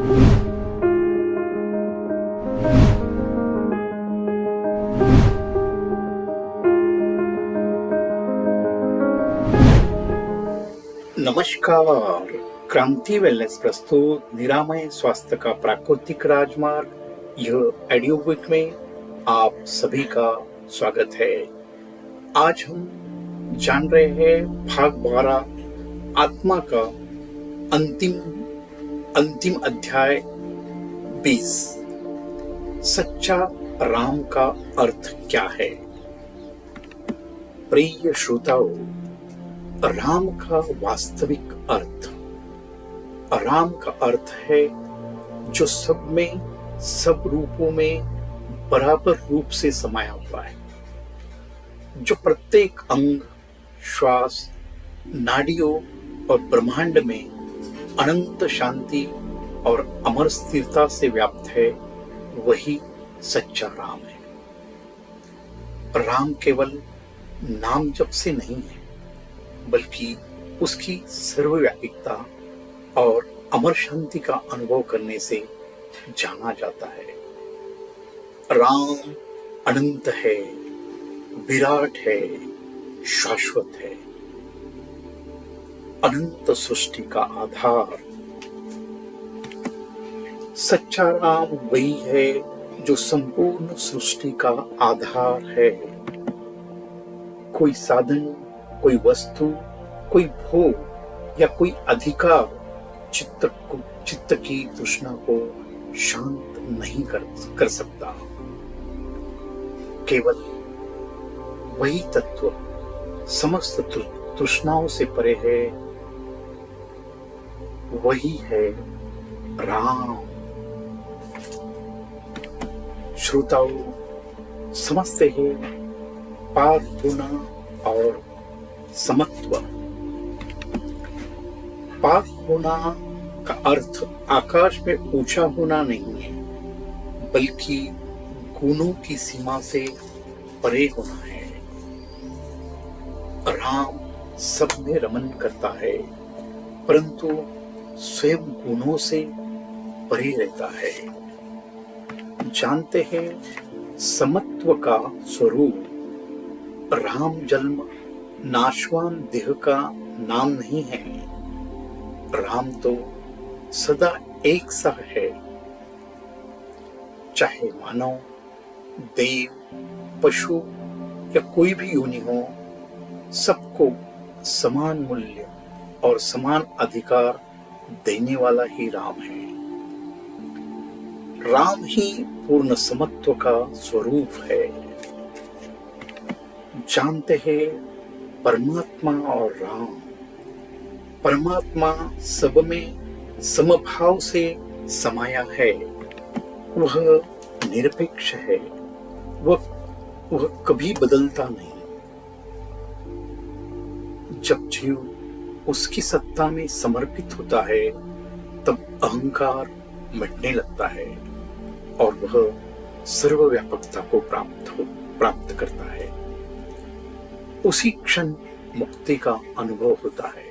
नमस्कार। क्रांति वेलनेस प्रस्तुत निरामय स्वास्थ्य का प्राकृतिक राजमार्ग यह ऑडियो बुक में आप सभी का स्वागत है। आज हम जान रहे हैं भाग 12 आत्मा का अंतिम अध्याय 20 सच्चा राम का अर्थ क्या है। प्रिय श्रोताओ, राम का वास्तविक अर्थ, राम का अर्थ है जो सब में, सब रूपों में बराबर रूप से समाया हुआ है, जो प्रत्येक अंग, श्वास, नाड़ियों और ब्रह्मांड में अनंत शांति और अमर स्थिरता से व्याप्त है। वही सच्चा राम है। राम केवल नाम जप से नहीं है, बल्कि उसकी सर्वव्यापकता और अमर शांति का अनुभव करने से जाना जाता है। राम अनंत है, विराट है, शाश्वत है, अनंत सृष्टि का आधार। सच्चा राम वही है जो संपूर्ण सृष्टि का आधार है। कोई साधन, कोई वस्तु, कोई भोग या कोई अधिकार चित्त की तृष्णा को शांत नहीं कर सकता। केवल वही तत्व समस्त तृष्णाओं से परे है, वही है राम। श्रोताओ, समझते हैं पार होना और समत्व। पार होना का अर्थ आकाश में ऊंचा होना नहीं है, बल्कि गुणों की सीमा से परे होना है। राम सब में रमन करता है, परंतु स्वयं गुणों से परे रहता है। जानते हैं समत्व का स्वरूप। राम जन्म नाशवान देह का नाम नहीं है। राम तो सदा एक सा है। चाहे मानव, देव, पशु या कोई भी योनि हो, सबको समान मूल्य और समान अधिकार देने वाला ही राम है। राम ही पूर्ण समत्व का स्वरूप है। जानते हैं परमात्मा और राम। परमात्मा सब में समभाव से समाया है। वह निरपेक्ष है। वह कभी बदलता नहीं। जब जीव उसकी सत्ता में समर्पित होता है, तब अहंकार मिटने लगता है और वह सर्वव्यापकता को प्राप्त करता है। उसी क्षण मुक्ति का अनुभव होता है।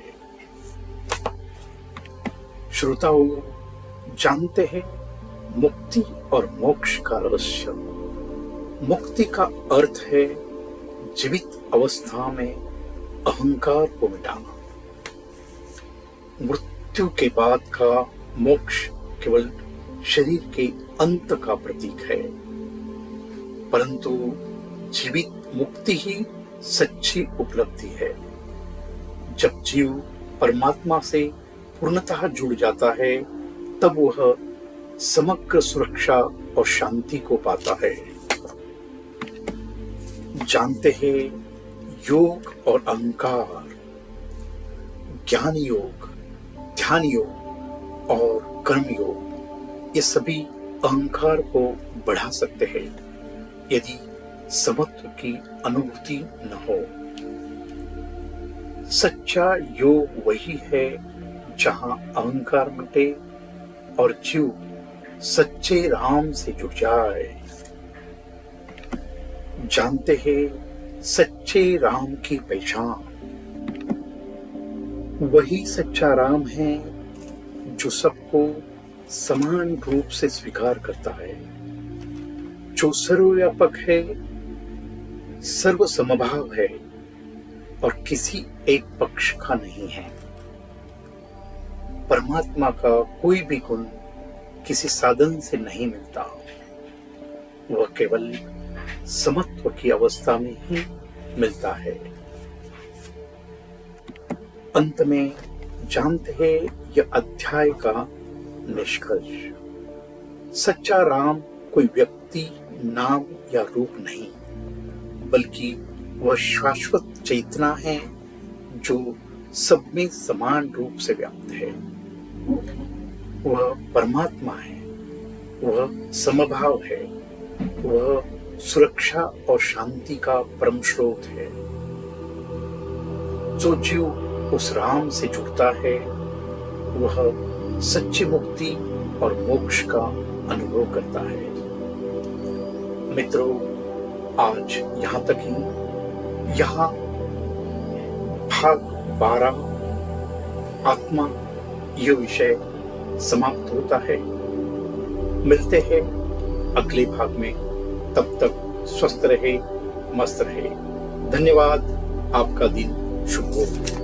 श्रोताओं, जानते हैं मुक्ति और मोक्ष का रहस्य। मुक्ति का अर्थ है जीवित अवस्था में अहंकार को मिटाना। मृत्यु के बाद का मोक्ष केवल शरीर के अंत का प्रतीक है, परंतु जीवित मुक्ति ही सच्ची उपलब्धि है। जब जीव परमात्मा से पूर्णतः जुड़ जाता है, तब वह समग्र सुरक्षा और शांति को पाता है। जानते हैं योग और अहंकार, ज्ञान योग, ध्यान योग और कर्म योग, ये सभी अहंकार को बढ़ा सकते हैं यदि समत्व की अनुभूति न हो। सच्चा योग वही है जहां अहंकार मिटे और जीव सच्चे राम से जुड़ जाए। जानते हैं सच्चे राम की पहचान। वही सच्चा राम है जो सबको समान रूप से स्वीकार करता है, जो सर्वव्यापक है, सर्वसमभाव है और किसी एक पक्ष का नहीं है। परमात्मा का कोई भी गुण किसी साधन से नहीं मिलता, वह केवल समत्व की अवस्था में ही मिलता है। अंत में जानते हैं यह अध्याय का निष्कर्ष, सच्चा राम कोई व्यक्ति, नाम या रूप नहीं, बल्कि वह शाश्वत चेतना है जो सब में समान रूप से व्याप्त है। वह परमात्मा है, वह समभाव है, वह सुरक्षा और शांति का परम स्रोत है। जो जीव उस राम से जुड़ता है, वह सच्ची मुक्ति और मोक्ष का अनुभव करता है। मित्रों, आज यहाँ तक ही। यहाँ भाग 12 आत्मा यह विषय समाप्त होता है। मिलते हैं अगले भाग में। तब तक स्वस्थ रहे, मस्त रहे। धन्यवाद। आपका दिन शुभ हो।